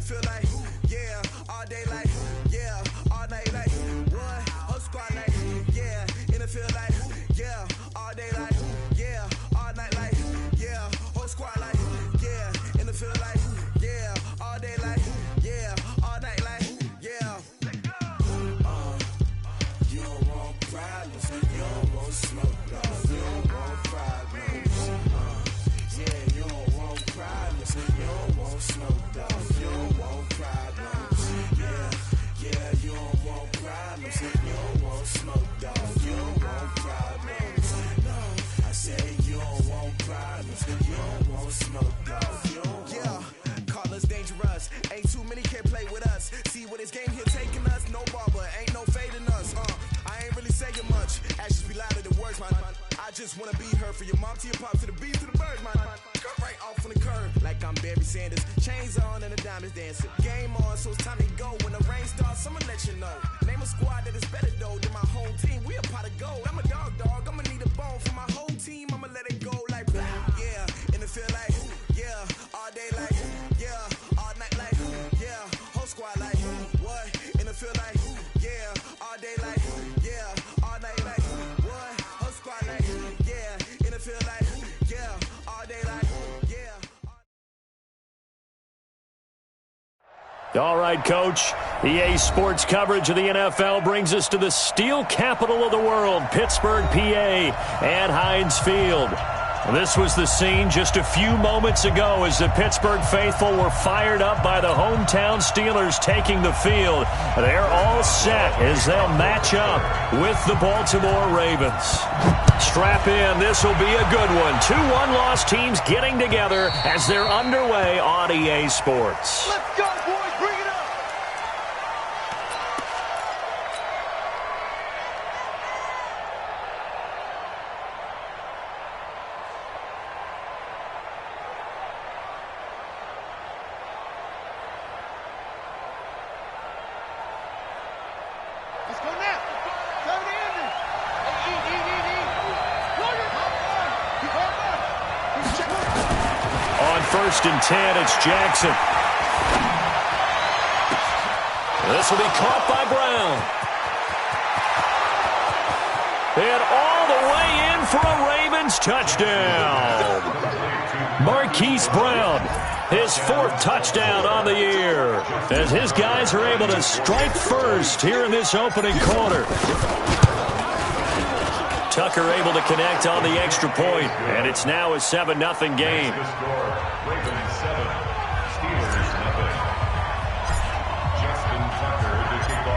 feel like, yeah, all day like, yeah, all night like, what? Whole squad like, yeah, in the field like, yeah, all day like, yeah, all night like, yeah, whole squad like, yeah, in the field like, yeah, all day like, yeah, all night like, yeah. You don't want problems, you don't want smoke, dog. You don't want problems. Yeah, you don't want problems, you don't want smoke, dog. You don't want problems. Yeah, you don't want problems, you don't want smoke, dog. You don't want problems. No, I said you don't want problems, you don't want smoke, dog. You don't want. Call us dangerous, ain't too many can play with us. See what this game here taking us, no barber, ain't no fading us. I ain't really saying much, actions be louder than words, man. I just wanna be heard, for your mom to your pop to the beat to the birds, man. Cut right off on the curb, like I'm Barry Sanders. Chains on and the diamonds dancing. Game on, so it's time to go. When the rain starts, I'ma let you know. Name a squad that is better though than my home team. We a pot of gold. I'm a dog. I'ma need a bone for my whole team. I'ma let it go like blah. Yeah, in the field like, yeah, all day like, yeah, all night like, yeah, whole squad like, what? In the field like, yeah, all day like, yeah, all night like, what? Whole squad like, yeah, in the field like, yeah, all day like, yeah. All right, Coach. EA Sports coverage of the NFL brings us to the steel capital of the world, Pittsburgh, PA, at Heinz Field. This was the scene just a few moments ago as the Pittsburgh faithful were fired up by the hometown Steelers taking the field. They're all set as they'll match up with the Baltimore Ravens. Strap in. This will be a good one. 2 one-loss teams getting together as they're underway on EA Sports. Let's go, boys. Bring it up. Let's go now. Throw it in there. On 1st and 10, it's Jackson. This will be caught by Brown. And all the way in for a Ravens touchdown. Marquise Brown, his 4th touchdown on the year, as his guys are able to strike first here in this opening quarter. Tucker able to connect on the extra point, and it's now a 7-0 game.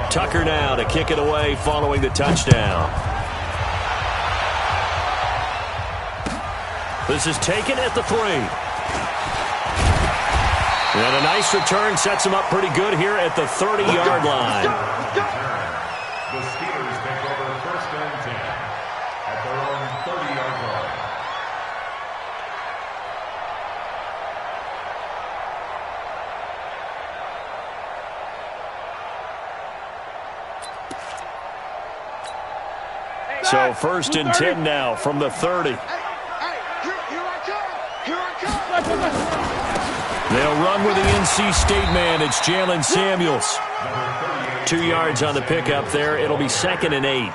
Tucker now to kick it away following the touchdown. This is taken at the 3. And a nice return sets him up pretty good here at the 30-yard line. The Steelers take over 1st and 10 at their own 30-yard line. So 1st and 10 now from the 30. They'll run with the NC State man. It's Jalen Samuels. 2 yards on the pickup there. It'll be 2nd and 8.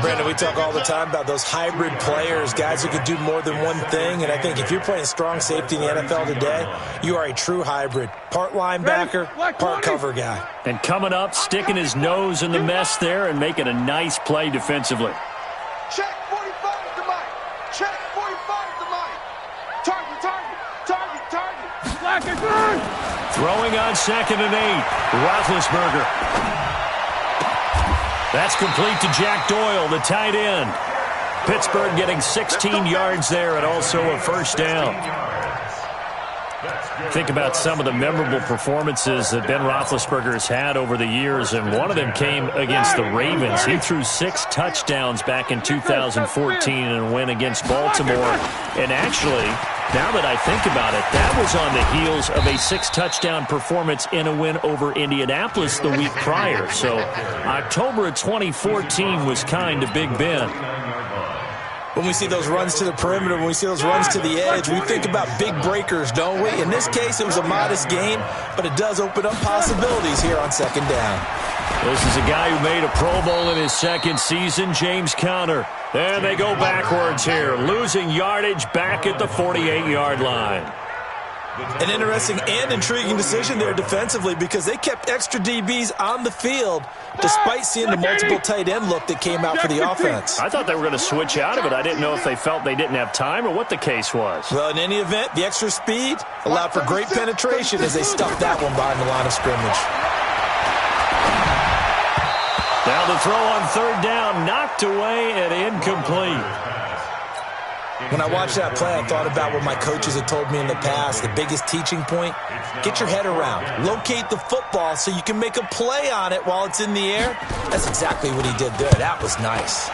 Brandon, we talk all the time about those hybrid players, guys who could do more than one thing. And I think if you're playing strong safety in the NFL today, you are a true hybrid. Part linebacker, part cover guy. And coming up, sticking his nose in the mess there and making a nice play defensively. Check 45 to Mike. Check 45 to Mike. Target. Black and good. Throwing on 2nd and 8. Roethlisberger. That's complete to Jack Doyle, the tight end. Pittsburgh getting 16 yards there and also a 1st down. Think about some of the memorable performances that Ben Roethlisberger has had over the years, and one of them came against the Ravens. He threw 6 touchdowns back in 2014 in a win against Baltimore. And actually, now that I think about it, that was on the heels of a 6-touchdown performance in a win over Indianapolis the week prior. So October of 2014 was kind of Big Ben. When we see those runs to the perimeter, when we see those runs to the edge, we think about big breakers, don't we? In this case, it was a modest gain, but it does open up possibilities here on second down. This is a guy who made a Pro Bowl in his second season, James Conner. And they go backwards here, losing yardage back at the 48-yard line. An interesting and intriguing decision there defensively because they kept extra DBs on the field despite seeing the multiple tight end look that came out for the offense. I thought they were going to switch out of it. I didn't know if they felt they didn't have time or what the case was. Well, in any event, the extra speed allowed for great penetration as they stuffed that one behind the line of scrimmage. Now the throw on third down, knocked away and incomplete. When I watched that play, I thought about what my coaches had told me in the past. The biggest teaching point, get your head around. Locate the football so you can make a play on it while it's in the air. That's exactly what he did there. That was nice.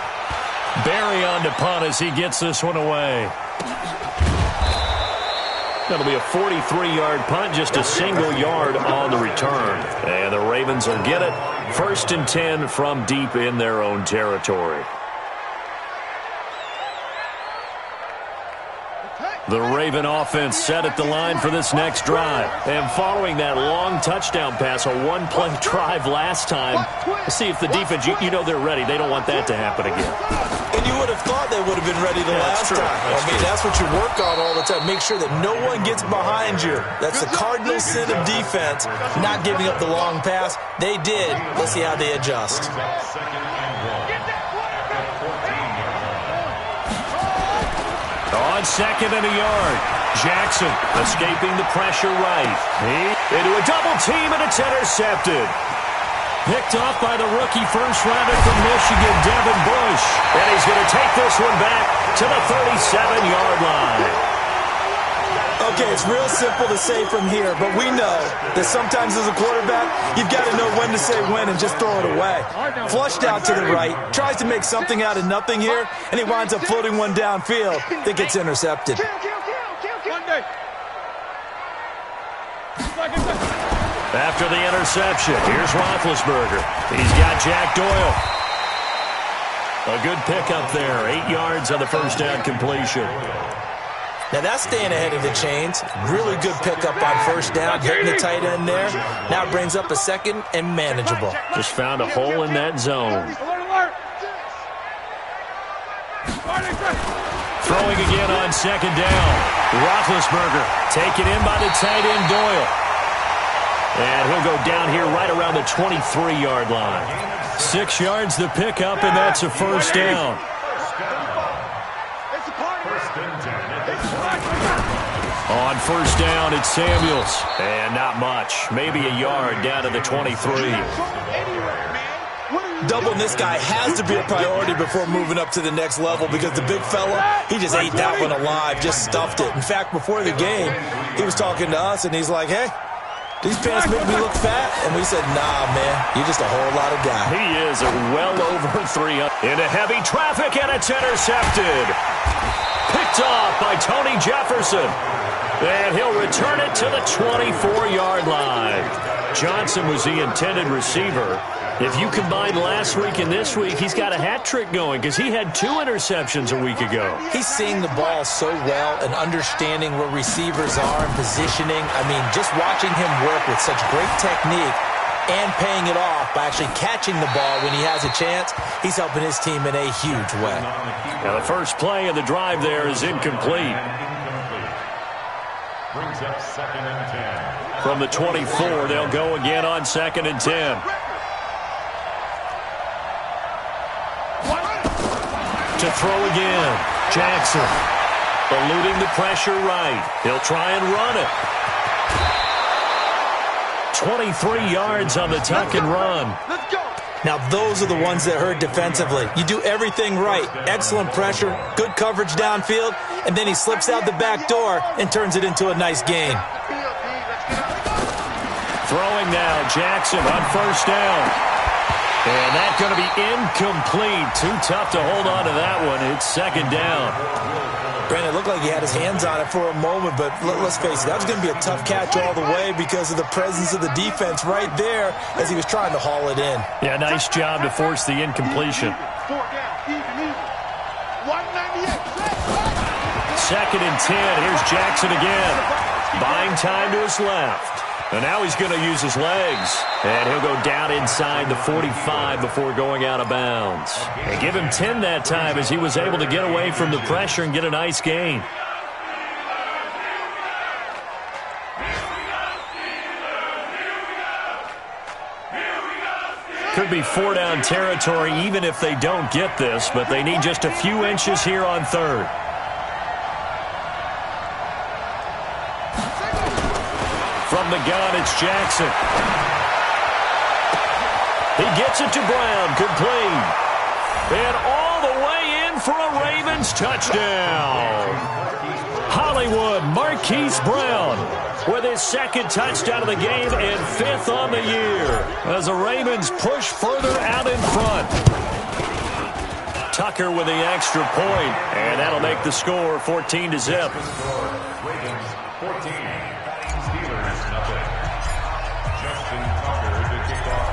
Barry on to punt as he gets this one away. That'll be a 43-yard punt, just a single yard on the return. And the Ravens will get it. 1st and 10 from deep in their own territory. The Raven offense set at the line for this next drive. And following that long touchdown pass, a one-play drive last time, let's see if the defense, you know they're ready. They don't want that to happen again. And you would have thought they would have been ready the last time. That's what you work on all the time. Make sure that no one gets behind you. That's the cardinal sin of defense, not giving up the long pass. They did. Let's see how they adjust. On 2nd and a yard, Jackson escaping the pressure right. Into a double team, and it's intercepted. Picked off by the rookie first rounder from Michigan, Devin Bush. And he's going to take this one back to the 37-yard line. Okay, it's real simple to say from here, but we know that sometimes as a quarterback, you've got to know when to say when and just throw it away. Flushed out to the right, tries to make something out of nothing here, and he winds up floating one downfield that gets intercepted. After the interception, here's Roethlisberger. He's got Jack Doyle. A good pickup there, 8 yards on the first down completion. Now that's staying ahead of the chains. Really good pickup on first down, hitting the tight end there. Now it brings up a second and manageable. Just found a hole in that zone. Throwing again on second down. Roethlisberger taken in by the tight end Doyle. And he'll go down here right around the 23-yard line. 6 yards the pickup, and that's a first down. On first down, it's Samuels. And not much. Maybe a yard down to the 23. Doubling this guy has to be a priority before moving up to the next level because the big fella, he just ate that one alive, just stuffed it. In fact, before the game, he was talking to us, and he's like, hey, these pants make me look fat. And we said, nah, man, you're just a whole lot of guy. He is well over 300. Into heavy traffic, and it's intercepted. Picked off by Tony Jefferson. And he'll return it to the 24-yard line. Johnson was the intended receiver. If you combine last week and this week, he's got a hat trick going because he had 2 interceptions a week ago. He's seeing the ball so well and understanding where receivers are and positioning. I mean, just watching him work with such great technique and paying it off by actually catching the ball when he has a chance, he's helping his team in a huge way. Now the first play of the drive there is incomplete. Brings up 2nd and 10. From the 24, they'll go again on 2nd and 10. To throw again, Jackson. Eluding the pressure right. He'll try and run it. 23 yards on the tuck and run. Let's go. Now, those are the ones that hurt defensively. You do everything right. Excellent pressure, good coverage downfield, and then he slips out the back door and turns it into a nice gain. Throwing now, Jackson on first down. And that's going to be incomplete. Too tough to hold on to that one. It's 2nd down. Brandon, it looked like he had his hands on it for a moment, but let's face it, that was going to be a tough catch all the way because of the presence of the defense right there as he was trying to haul it in. Yeah, nice job to force the incompletion. 4 down, even. 198. 2nd and 10. Here's Jackson again. Buying time to his left. And now he's going to use his legs. And he'll go down inside the 45 before going out of bounds. And give him 10 that time as he was able to get away from the pressure and get a nice gain. Could be 4-down territory even if they don't get this, but they need just a few inches here on 3rd. From the gun, it's Jackson. He gets it to Brown, complete. And all the way in for a Ravens touchdown. Hollywood Marquise Brown with his 2nd touchdown of the game and 5th on the year as the Ravens push further out in front. Tucker with the extra point, and that'll make the score 14-0. Ravens 14.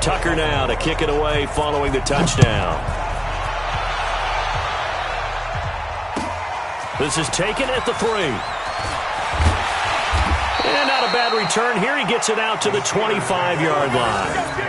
Tucker now to kick it away following the touchdown. This is taken at the 3. And not a bad return here. He gets it out to the 25-yard line.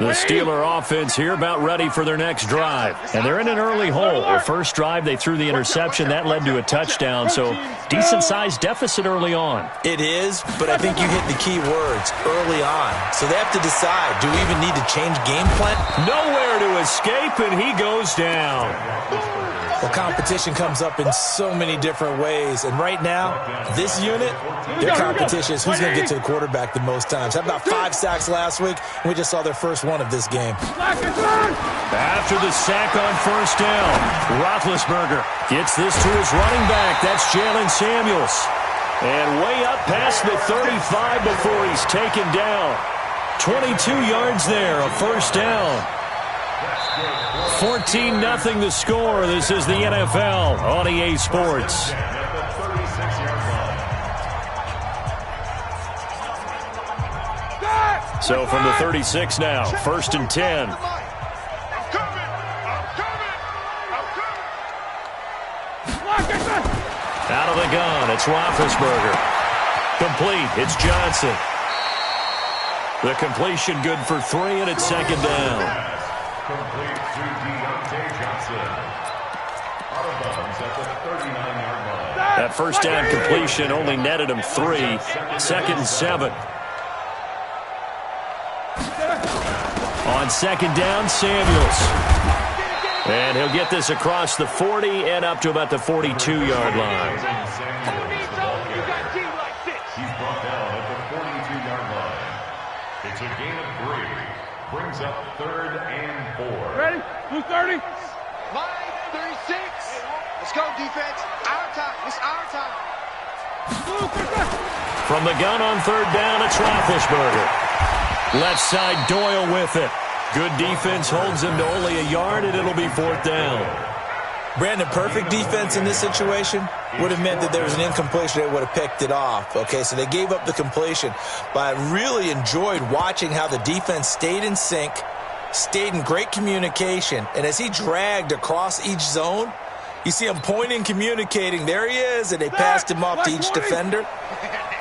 The Steeler offense here about ready for their next drive. And they're in an early hole. Their first drive, they threw the interception. That led to a touchdown, so decent-sized deficit early on. It is, but I think you hit the key words, early on. So they have to decide, do we even need to change game plan? Nowhere to escape, and he goes down. Well, competition comes up in so many different ways. And right now, this unit, their competition is who's going to get to the quarterback the most times. How about 5 sacks last week? We just saw their first one of this game. After the sack on 1st down, Roethlisberger gets this to his running back. That's Jalen Samuels. And way up past the 35 before he's taken down. 22 yards there, a 1st down. 14-0 the score. This is the NFL on EA Sports. So from the 36 now, 1st and 10. Out of the gun, it's Roethlisberger. Complete, it's Johnson. The completion good for 3, and it's 2nd down. Complete to Deontay Johnson. Out of bounds at the 39-yard line. That 1st down completion only netted him 3. 2nd and 7. On 2nd down, Samuels. And he'll get this across the 40 and up to about the 42-yard line. He's brought down at the 42-yard line. It's a gain of 3. Brings up 3rd and 4. Ready? Blue 30. Line 36. Let's go, defense. Our time. It's our time. From the gun on 3rd down, it's Roethlisberger. Left side, Doyle with it. Good defense holds him to only a yard, and it'll be 4th down. Brandon, perfect defense in this situation would have meant that there was an incompletion that would have picked it off. Okay, so they gave up the completion. But I really enjoyed watching how the defense stayed in sync, stayed in great communication. And as he dragged across each zone, you see him pointing, communicating. There he is, and they passed him off to each defender.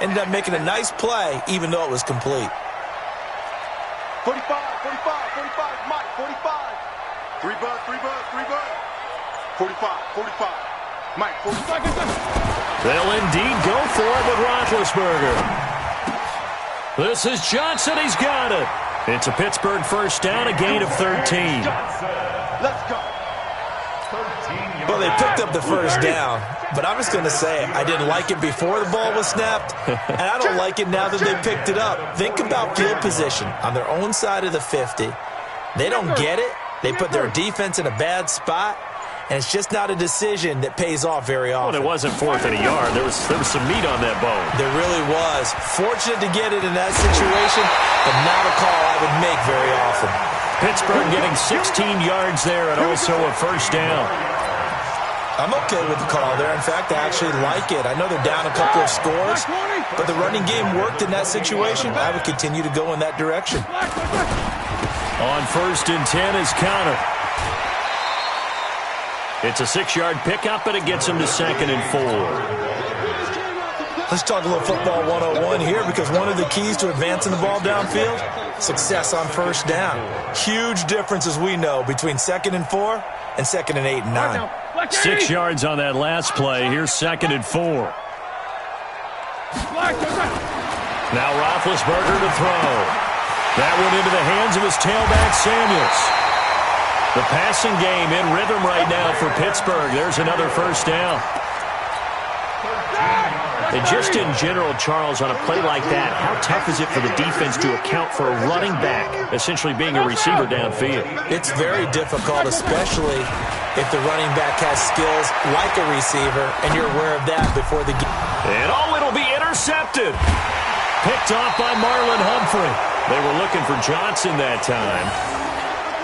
Ended up making a nice play, even though it was complete. 45, 45, Mike, 45. 3 bud, 3 bud, 3 bud. 45, 45. Mike, 45. They'll indeed go for it with Roethlisberger. This is Johnson. He's got it. It's a Pittsburgh 1st down, a gain of 13. Let's go. Well, they picked up the 1st down, but I'm just going to say I didn't like it before the ball was snapped, and I don't like it now that they picked it up. Think about field position on their own side of the 50. They don't get it. They put their defense in a bad spot, and it's just not a decision that pays off very often. Well, it wasn't 4th and a yard. There was some meat on that bone. There really was. Fortunate to get it in that situation, but not a call I would make very often. nothing. Pittsburgh getting 16 yards there and also a first down. I'm okay with the call there. In fact, I actually like it. I know they're down a couple of scores, but the running game worked in that situation. I would continue to go in that direction. On 1st and 10 is Connor. It's a 6-yard pickup, and it gets him to 2nd and 4. Let's talk a little football 101 here, because one of the keys to advancing the ball downfield, success on first down. Huge difference, as we know, between 2nd and 4 and 2nd and 8 and 9. 6 yards on that last play. Here's 2nd and 4. Now Roethlisberger to throw. That went into the hands of his tailback, Samuels. The passing game in rhythm right now for Pittsburgh. There's another first down. And just in general, Charles, on a play like that, how tough is it for the defense to account for a running back essentially being a receiver downfield? It's very difficult, especially if the running back has skills like a receiver, and you're aware of that before the game. And it'll be intercepted. Picked off by Marlon Humphrey. They were looking for Johnson that time.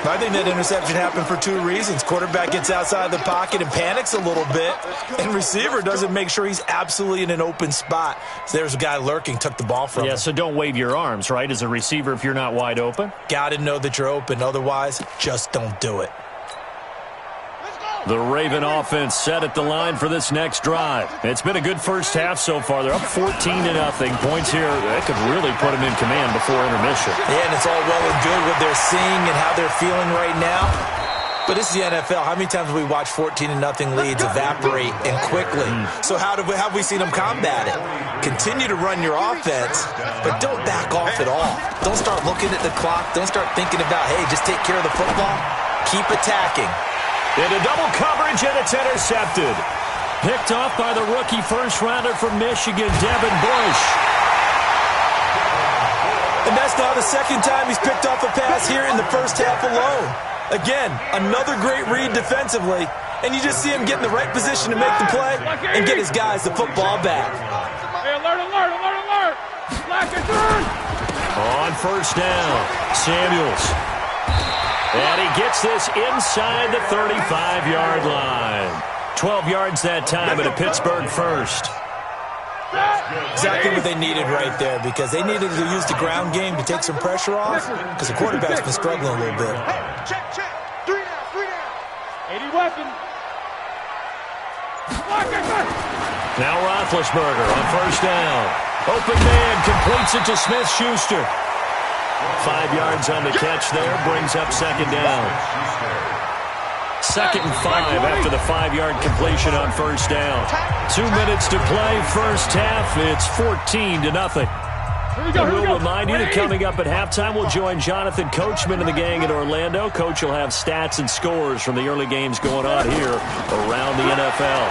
I think that interception happened for 2 reasons. Quarterback gets outside the pocket and panics a little bit, and receiver doesn't make sure he's absolutely in an open spot. So there's a guy lurking, took the ball from him. Yeah, so don't wave your arms, right, as a receiver if you're not wide open? Got to know that you're open. Otherwise, just don't do it. The Raven offense set at the line for this next drive. It's been a good first half so far. They're up 14-0. Points here, that could really put them in command before intermission. Yeah, and it's all well and good what they're seeing and how they're feeling right now. But this is the NFL. How many times have we watched 14-0 leads evaporate and quickly? So how have we seen them combat it? Continue to run your offense, but don't back off at all. Don't start looking at the clock. Don't start thinking about, hey, just take care of the football. Keep attacking. Into double coverage, and it's intercepted. Picked off by the rookie first-rounder from Michigan, Devin Bush. And that's now the second time he's picked off a pass here in the first half alone. Again, another great read defensively, and you just see him get in the right position to make the play and get his guys the football back. Hey, alert, alert, alert, alert! Black and turn! On first down, Samuels. And he gets this inside the 35-yard line. 12 yards that time, and a Pittsburgh first. Exactly what they needed right there, because they needed to use the ground game to take some pressure off, because the quarterback's been struggling a little bit. Check, check. 3 down. 80 weapon. Now Roethlisberger on first down. Open man completes it to Smith-Schuster. 5 yards on the catch there, brings up second down. 2nd and 5 after the 5-yard completion on first down. 2 minutes to play, first half. It's 14-0. And we'll remind you that coming up at halftime, we'll join Jonathan Coachman and the gang in Orlando. Coach will have stats and scores from the early games going on here around the NFL.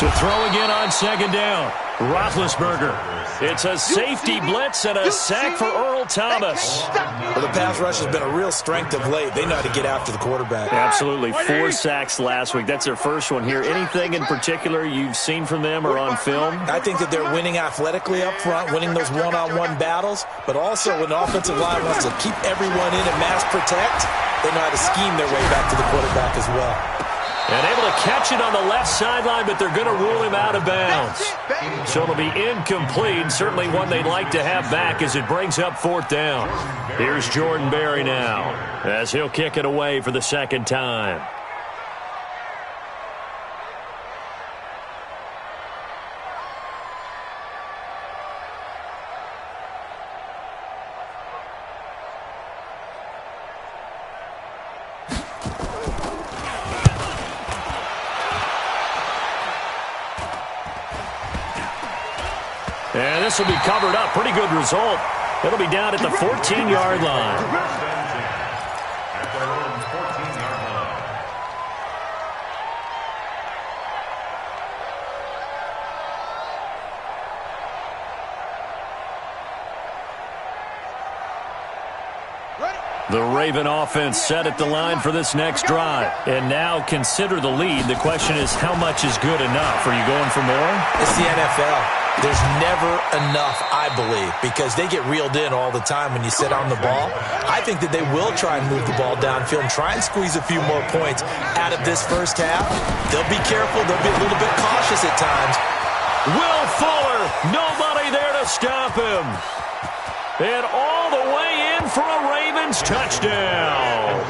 To throw again on second down, Roethlisberger. It's a safety blitz and a sack for Earl Thomas. Well, the pass rush has been a real strength of late. They know how to get after the quarterback. Absolutely. 4 sacks last week. That's their first one here. Anything in particular you've seen from them or on film? I think that they're winning athletically up front, winning those one-on-one battles, but also when the offensive line wants to keep everyone in and mass protect, they know how to scheme their way back to the quarterback as well. And able to catch it on the left sideline, but they're going to rule him out of bounds. So it'll be incomplete. Certainly one they'd like to have back as it brings up 4th down. Here's Jordan Berry now as he'll kick it away for the second time. And this will be covered up. Pretty good result. It'll be down at the 14-yard line. At their own 14-yard line. The Raven offense set at the line for this next drive. And now consider the lead. The question is, how much is good enough? Are you going for more? It's the NFL. There's never enough, I believe, because they get reeled in all the time when you sit on the ball. I think that they will try and move the ball downfield and try and squeeze a few more points out of this first half. They'll be careful. They'll be a little bit cautious at times. Will Fuller, nobody there to stop him. And all the way in for a Ravens touchdown.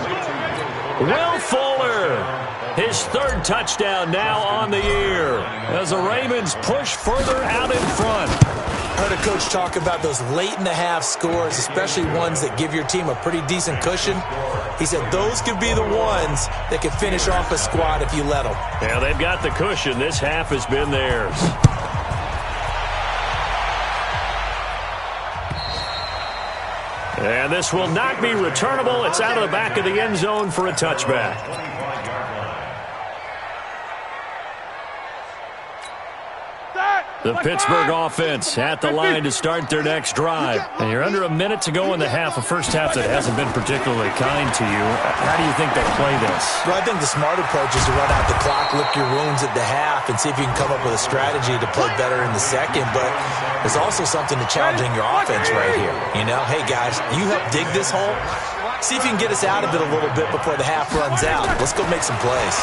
Will Fuller, his third touchdown now on the year as the Ravens push further out in front. I heard a coach talk about those late-in-the-half scores, especially ones that give your team a pretty decent cushion. He said those could be the ones that could finish off a squad if you let them. Yeah, they've got the cushion. This half has been theirs. And this will not be returnable. It's out of the back of the end zone for a touchback. The Pittsburgh offense at the line to start their next drive. And you're under a minute to go in the half, a first half that hasn't been particularly kind to you. How do you think they play this? Well, I think the smart approach is to run out the clock, lick your wounds at the half, and see if you can come up with a strategy to play better in the second. But there's also something to challenging your offense right here. You know, hey, guys, you help dig this hole. See if you can get us out of it a little bit before the half runs out. Let's go make some plays.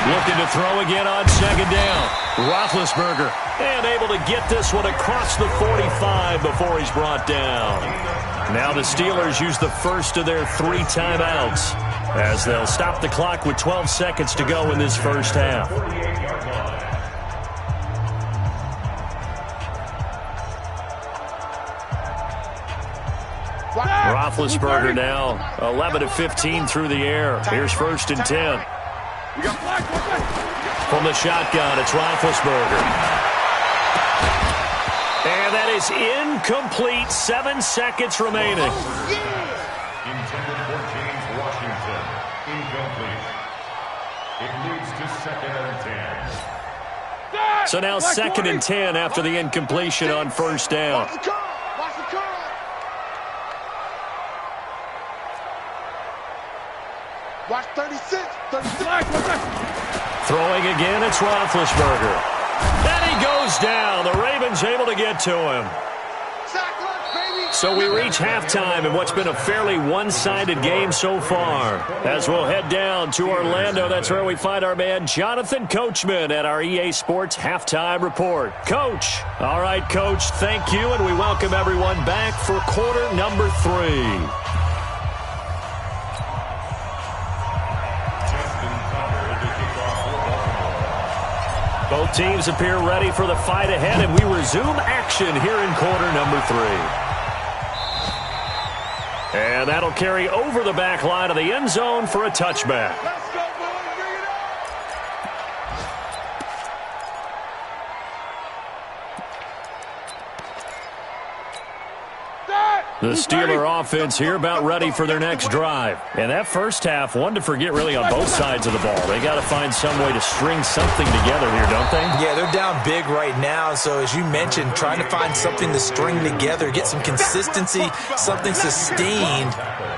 Looking to throw again on second down. Roethlisberger, and able to get this one across the 45 before he's brought down. Now the Steelers use the first of their 3 timeouts as they'll stop the clock with 12 seconds to go in this first half. Roethlisberger now 11 of 15 through the air. Here's 1st and 10. From the shotgun, it's Roethlisberger. And that is incomplete. 7 seconds remaining. Intended for James Washington. Incomplete. It leads to 2nd and 10. So now 2nd and 10 after the incompletion on first down. Watch 36. Throwing again, it's Roethlisberger. And he goes down. The Ravens able to get to him. So we reach halftime in what's been a fairly one-sided game so far. As we'll head down to Orlando, that's where we find our man Jonathan Coachman at our EA Sports Halftime Report. Coach. All right, Coach, thank you, and we welcome everyone back for quarter number 3. Both teams appear ready for the fight ahead, and we resume action here in quarter number 3. And that'll carry over the back line of the end zone for a touchback. Let's go, boys. Bring it up. The Steeler offense here about ready for their next drive. And that first half, one to forget really on both sides of the ball. They got to find some way to string something together here, don't they? Yeah, they're down big right now. So as you mentioned, trying to find something to string together, get some consistency, something sustained,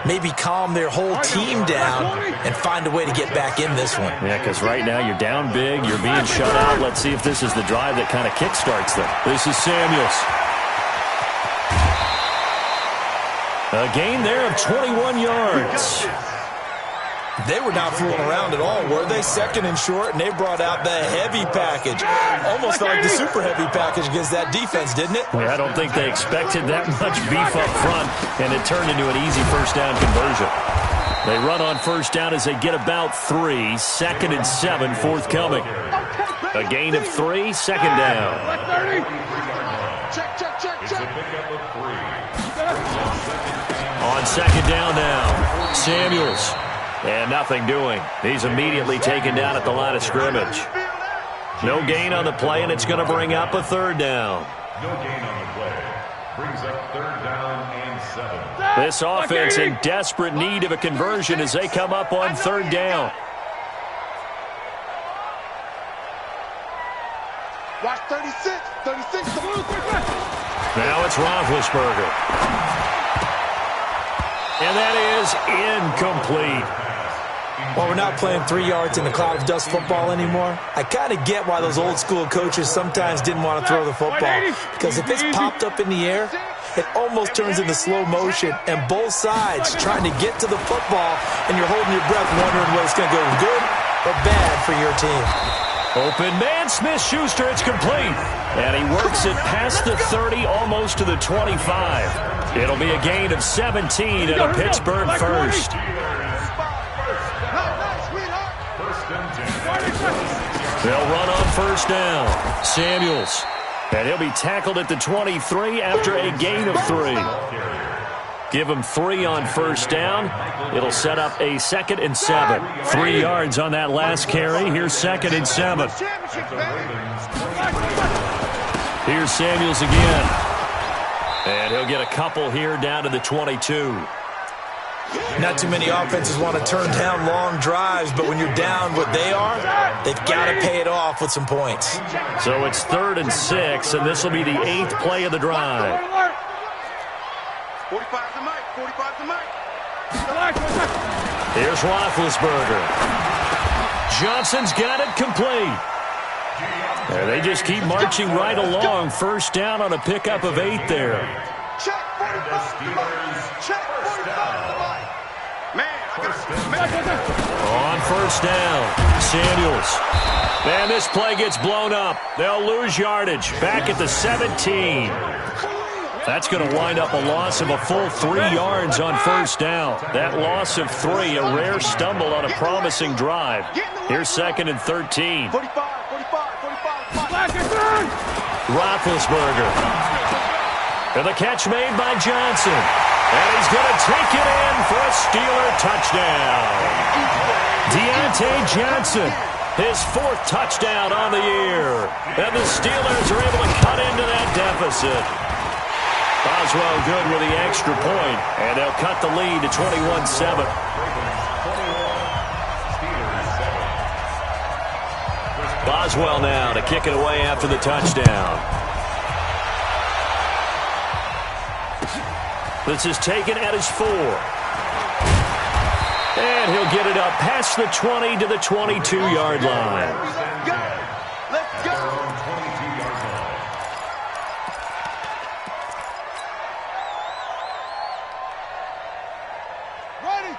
maybe calm their whole team down and find a way to get back in this one. Yeah, because right now you're down big, you're being shut out. Let's see if this is the drive that kind of kickstarts them. This is Samuels. A gain there of 21 yards. They were not fooling around at all, were they? 2nd and short, and they brought out the heavy package. Almost like the super heavy package against that defense, didn't it? Yeah, I don't think they expected that much beef up front, and it turned into an easy first down conversion. They run on first down as they get about 3. 2nd and 7 forthcoming. A gain of 3, 2nd down. Check. It's a pickup of 3. On 2nd down now, Samuels. And nothing doing. He's immediately taken down at the line of scrimmage. No gain on the play, and it's going to bring up a 3rd down. No gain on the play. Brings up 3rd down and 7. This offense in desperate need of a conversion as they come up on 3rd down. Watch 36. 36. Now it's Roethlisberger. And that is incomplete. While we're not playing 3 yards in a cloud of dust football anymore, I kind of get why those old school coaches sometimes didn't want to throw the football. Because if it's popped up in the air, it almost turns into slow motion, and both sides trying to get to the football, and you're holding your breath wondering whether it's going to go good or bad for your team. Open man, Smith-Schuster, it's complete. And he works it past the 30, almost to the 25. It'll be a gain of 17 and a Pittsburgh first. They'll run on first down. Samuels. And he'll be tackled at the 23 after a gain of 3. Give him 3 on first down. It'll set up a 2nd and 7. 3 yards on that last carry. Here's 2nd and 7. Here's Samuels again. And he'll get a couple here down to the 22. Not too many offenses want to turn down long drives, but when you're down what they are, they've got to pay it off with some points. So it's 3rd and 6, and this will be the 8th play of the drive. 45 to Mike. 45 to Mike. Here's Roethlisberger. Johnson's got it complete. And they just keep marching right along. First down on a pickup of 8 there. Check 45 to Mike. Check 45 to Mike. Man, On first down, Samuels. And this play gets blown up. They'll lose yardage. Back at the 17. That's going to wind up a loss of a full 3 yards on first down. That loss of 3, a rare stumble on a promising drive. Here's 2nd and 13. 45. Roethlisberger. And the catch made by Johnson. And he's going to take it in for a Steeler touchdown. Deontay Johnson, his 4th touchdown on the year. And the Steelers are able to cut into that deficit. Boswell good with the extra point, and they'll cut the lead to 21-7. Boswell now to kick it away after the touchdown. This is taken at his 4. And he'll get it up past the 20 to the 22-yard line. Let's go.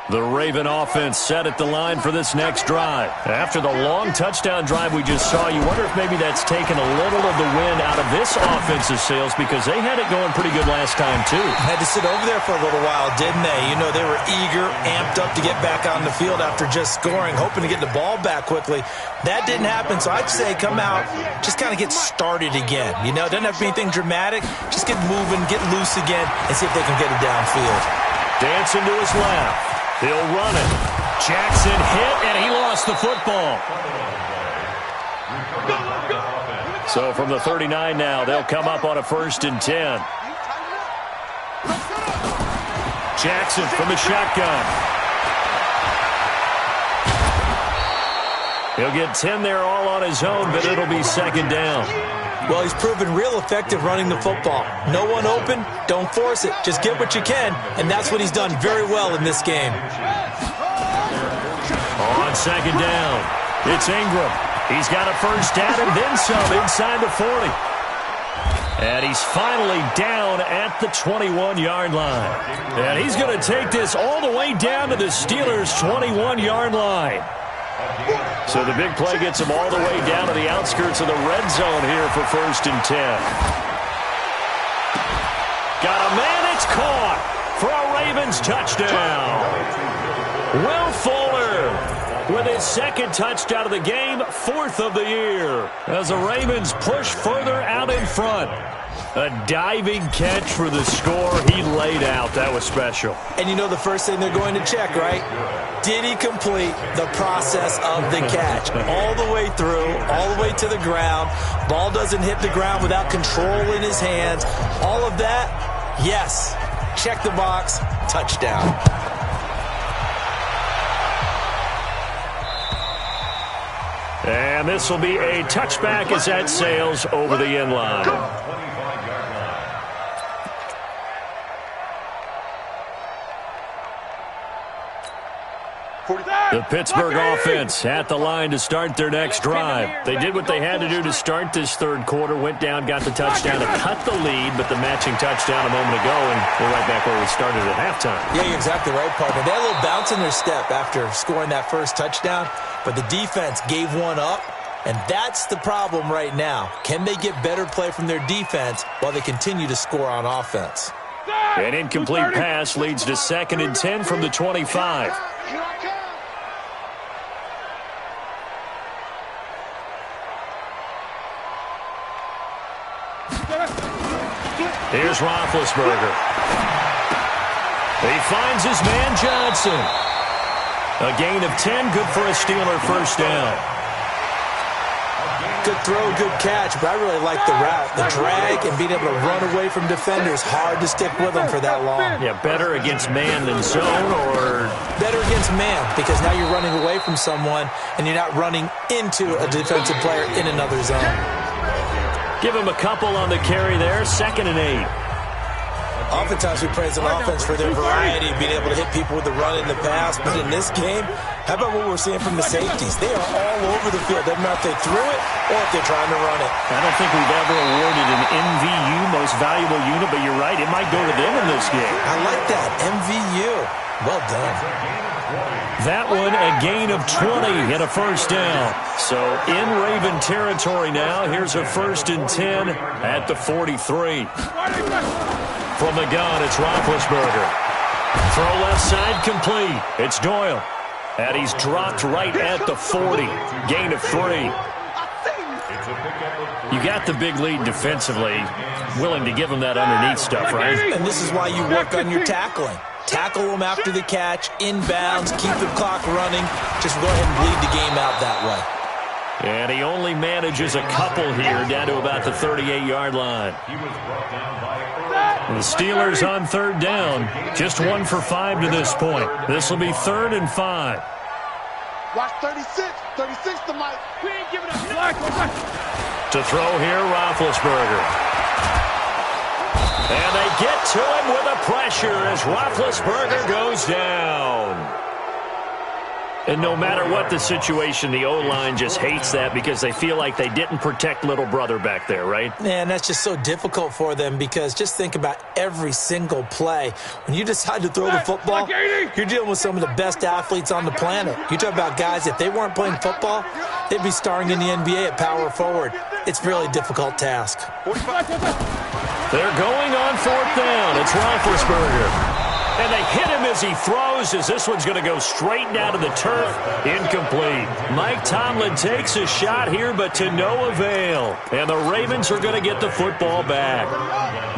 The Raven offense set at the line for this next drive. After the long touchdown drive we just saw, you wonder if maybe that's taken a little of the wind out of this offensive sails, because they had it going pretty good last time, too. Had to sit over there for a little while, didn't they? You know, they were eager, amped up to get back on the field after just scoring, hoping to get the ball back quickly. That didn't happen, so I'd say come out, just kind of get started again. You know, it doesn't have to be anything dramatic. Just get moving, get loose again, and see if they can get it downfield. Dancing to his left. He'll run it. Jackson hit, and he lost the football. So from the 39 now, they'll come up on a 1st and 10. Jackson from the shotgun. He'll get 10 there all on his own, but it'll be 2nd down. Well, he's proven real effective running the football. No one open, don't force it. Just get what you can, and that's what he's done very well in this game. On 2nd down, it's Ingram. He's got a first down and then some inside the 40. And he's finally down at the 21-yard line. And he's going to take this all the way down to the Steelers' 21-yard line. So the big play gets him all the way down to the outskirts of the red zone here for 1st and 10. Got a man, it's caught for a Ravens touchdown. Will Fuller with his 2nd touchdown of the game, 4th of the year, as the Ravens push further out in front. A diving catch for the score. He laid out. That was special. And you know the first thing they're going to check, right? Did he complete the process of the catch? All the way through, all the way to the ground. Ball doesn't hit the ground without control in his hands. All of that, yes. Check the box. Touchdown. And this will be a touchback as that sails over the end line. The Pittsburgh offense at the line to start their next drive. They did what they had to do to start this third quarter, went down, got the touchdown to cut the lead, but the matching touchdown a moment ago, and we're right back where we started at halftime. Yeah, you're exactly right, partner. They had a little bounce in their step after scoring that first touchdown, but the defense gave one up, and that's the problem right now. Can they get better play from their defense while they continue to score on offense? An incomplete pass leads to 2nd and 10 from the 25. Here's Roethlisberger. He finds his man Johnson. A gain of 10, good for a Steeler first down. Good throw, good catch, but I really like the route. The drag and being able to run away from defenders, hard to stick with them for that long. Yeah, better against man than zone, or? Better against man, because now you're running away from someone and you're not running into a defensive player in another zone. Give him a couple on the carry there, 2nd and 8. Oftentimes we praise an offense for their variety, being able to hit people with the run and the pass. But in this game, how about what we're seeing from the safeties? They are all over the field. Doesn't matter if they threw it or if they're trying to run it. I don't think we've ever awarded an MVU, most valuable unit, but you're right, it might go to them in this game. I like that, MVU. Well done. That one, a gain of 20 and a first down. So in Raven territory now, here's a 1st and 10 at the 43. From the gun, it's Roethlisberger. Throw left side complete. It's Doyle. And he's dropped right at the 40. Gain of 3. You got the big lead defensively. Willing to give him that underneath stuff, right? And this is why you work on your tackling. Tackle them after the catch, inbounds, keep the clock running. Just go ahead and bleed the game out that way. And he only manages a couple here down to about the 38-yard line. The Steelers on 3rd down. Just 1 for 5 to this point. This will be 3rd and 5. Watch 36. 36 to Mike. We ain't giving up. To throw here, Roethlisberger. And they get to him with a pressure as Roethlisberger goes down. And no matter what the situation, the O-line just hates that because they feel like they didn't protect little brother back there, right? Man, that's just so difficult for them because just think about every single play. When you decide to throw the football, you're dealing with some of the best athletes on the planet. You talk about guys, if they weren't playing football, they'd be starring in the NBA at power forward. It's a really difficult task. They're going on 4th down. It's Roethlisberger. And they hit him as he throws, as this one's going to go straight down to the turf. Incomplete. Mike Tomlin takes a shot here, but to no avail. And the Ravens are going to get the football back.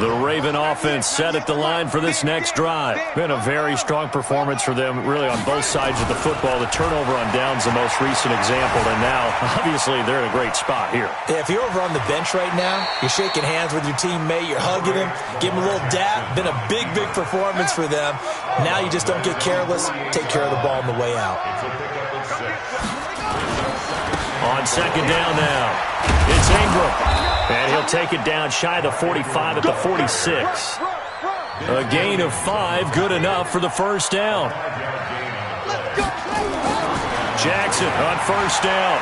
The Raven offense set at the line for this next drive. Been a very strong performance for them, really, on both sides of the football. The turnover on downs the most recent example, and now, obviously, they're in a great spot here. Yeah, if you're over on the bench right now, you're shaking hands with your teammate, you're hugging him, give him a little dap. Been a big, big performance for them. Now you just don't get careless. Take care of the ball on the way out. On 2nd down now, it's Ingram. And he'll take it down shy of the 45 at the 46. A gain of 5, good enough for the first down. Jackson on 1st down.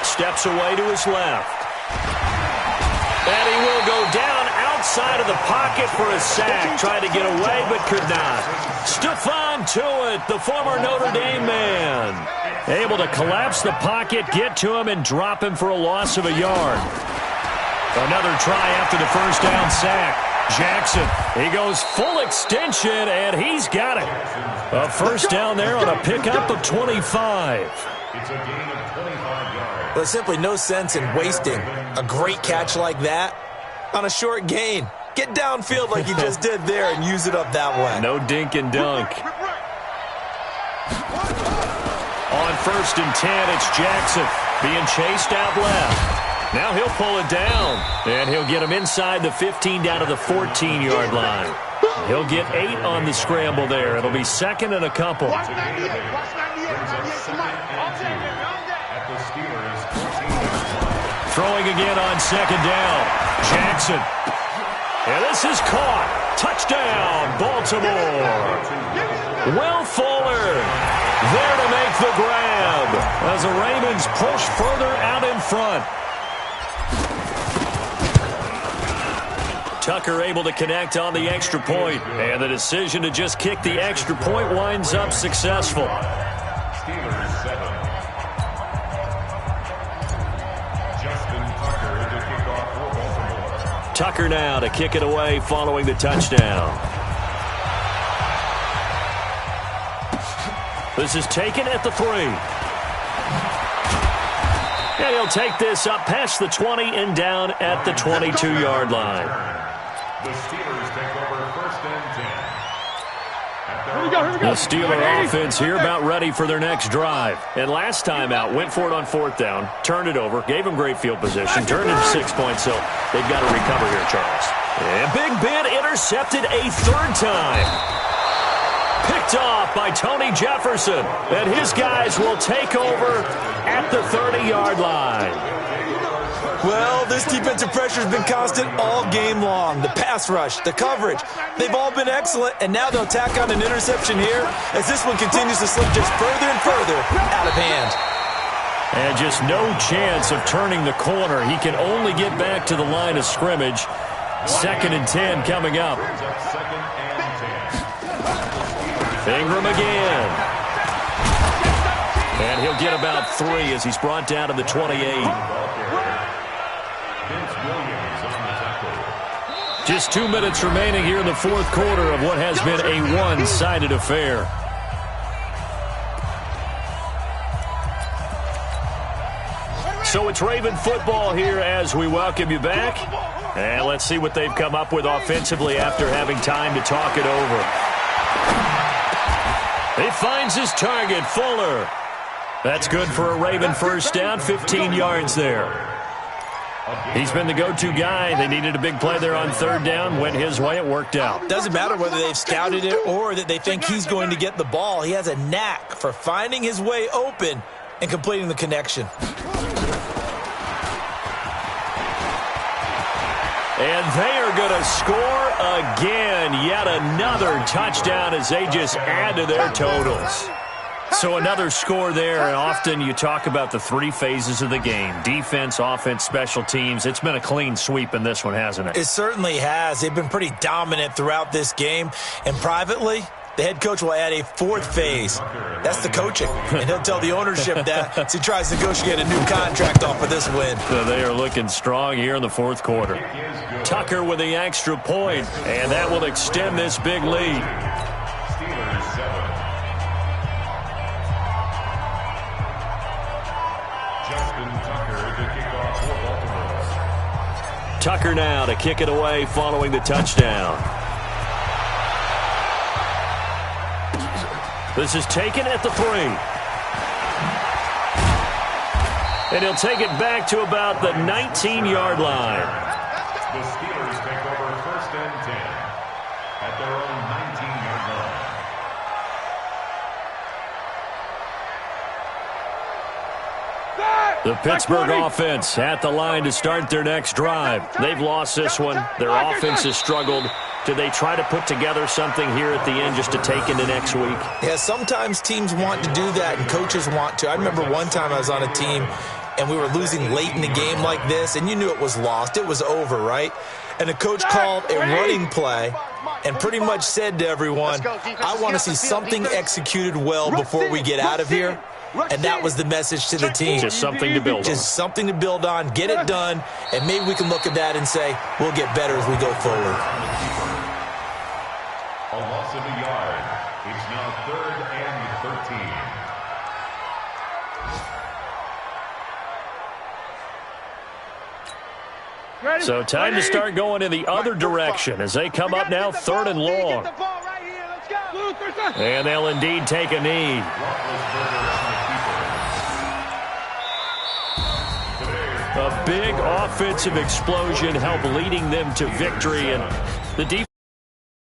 Steps away to his left. And he will go down outside of the pocket for a sack. Tried to get away, but could not. Stephon Tuitt, the former Notre Dame man, able to collapse the pocket, get to him, and drop him for a loss of a yard. Another try after the first down sack. Jackson, he goes full extension, and he's got it. A first down there on a pickup of 25. It's a gain of 25 yards. There's simply no sense in wasting a great catch like that on a short gain. Get downfield like you just did there and use it up that way. No dink and dunk. On 1st and 10, it's Jackson being chased out left. Now he'll pull it down, and he'll get him inside the 15 down to the 14-yard line. He'll get 8 on the scramble there. It'll be 2nd and a couple. Throwing again on 2nd down. Jackson. And this is caught. Touchdown, Baltimore. Will Fuller the grab as the Ravens push further out in front. Tucker able to connect on the extra point, and the decision to just kick the extra point winds up successful. Steelers 7. Justin Tucker to kick off for Baltimore. Tucker now to kick it away following the touchdown. This is taken at the 3. And he'll take this up past the 20 and down at the 22-yard line. The Steelers take over 1st and 10. Here we go. The Steeler offense here about ready for their next drive. And last time out, went for it on 4th down, turned it over, gave them great field position, turned it to 6 points, so they've got to recover here, Charles. And Big Ben intercepted a 3rd time. Picked off by Tony Jefferson. And his guys will take over at the 30-yard line. Well, this defensive pressure has been constant all game long. The pass rush, the coverage, they've all been excellent, and now they'll tack on an interception here as this one continues to slip just further and further out of hand. And just no chance of turning the corner. He can only get back to the line of scrimmage. 2nd and 10 coming up. Ingram again. And he'll get about 3 as he's brought down to the 28. Just 2 minutes remaining here in the 4th quarter of what has been a one-sided affair. So it's Raven football here as we welcome you back. And let's see what they've come up with offensively after having time to talk it over. He finds his target, Fuller. That's good for a Raven 1st down, 15 yards there. He's been the go-to guy. They needed a big play there on 3rd down. Went his way. It worked out. Doesn't matter whether they've scouted it or that they think he's going to get the ball. He has a knack for finding his way open and completing the connection. And they are going to score again. Yet another touchdown as they just add to their totals. So another score there, and often you talk about the 3 phases of the game. Defense, offense, special teams. It's been a clean sweep in this one, hasn't it? It certainly has. They've been pretty dominant throughout this game. And privately, the head coach will add a 4th phase. That's the coaching. And he'll tell the ownership that as he tries to negotiate a new contract off of this win. So they are looking strong here in the 4th quarter. Tucker with the extra point, and that will extend this big lead. Steelers 7. Justin Tucker to kick off for Baltimore. Tucker now to kick it away following the touchdown. This is taken at the 3. And he'll take it back to about the 19-yard line. The Steelers take over 1st and 10 at their own 19-yard line. The Pittsburgh offense at the line to start their next drive. They've lost this one. Their offense has struggled. Do they try to put together something here at the end just to take into next week? Yeah, sometimes teams want to do that and coaches want to. I remember one time I was on a team and we were losing late in the game like this, and you knew it was lost. It was over, right? And the coach called a running play and pretty much said to everyone, I want to see something executed well before we get out of here. And that was the message to the team. Just something to build on. Just something to build on, get it done, and maybe we can look at that and say, we'll get better as we go forward. A loss of a yard. It's now 3rd and 13. So time to start going in the other direction as they come up now 3rd and long. And they'll indeed take a knee. A big offensive explosion helped leading them to victory, and the defense